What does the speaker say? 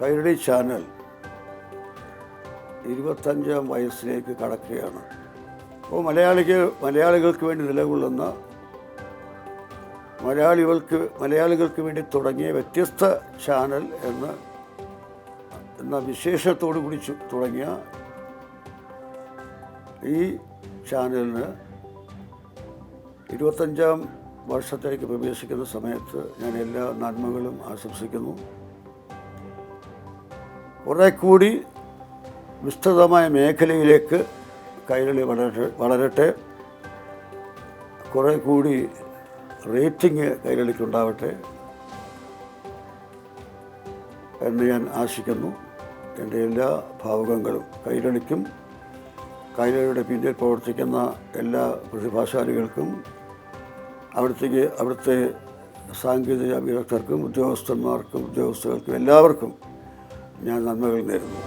Kairali channel 25ാം വയസ്സിലേക്ക് കടക്കുകയാണ്. അപ്പോൾ മലയാളികൾക്ക് വേണ്ടി നിലകൊള്ളുന്ന മലയാളികൾക്ക് വേണ്ടി തുടങ്ങിയ വ്യത്യസ്ത ചാനൽ എന്ന വിശേഷത്തോടു കൂടി തുടങ്ങിയ ഈ ചാനലിന് 25ാം വർഷത്തിലേക്ക് പ്രവേശിക്കുന്ന സമയത്ത് ഞാൻ എല്ലാ നന്മകളും ആശംസിക്കുന്നു. കുറേ കൂടി വിസ്തൃതമായ മേഖലയിലേക്ക് കൈരളി വളരട്ടെ. കുറേ കൂടി റേറ്റിംഗ് കൈരളിക്കുണ്ടാവട്ടെ എന്ന് ഞാൻ ആശിക്കുന്നു. എൻ്റെ എല്ലാ ഭാവുകങ്ങളും കൈരളിക്കും, കൈരളിയുടെ പിന്നിൽ പ്രവർത്തിക്കുന്ന എല്ലാ പ്രതിഭാശാലികൾക്കും, അവിടുത്തെ സാങ്കേതിക വിദഗ്ധർക്കും ഉദ്യോഗസ്ഥന്മാർക്കും ഉദ്യോഗസ്ഥർക്കും എല്ലാവർക്കും ഞാൻ നന്മകൾ നേരുന്നു.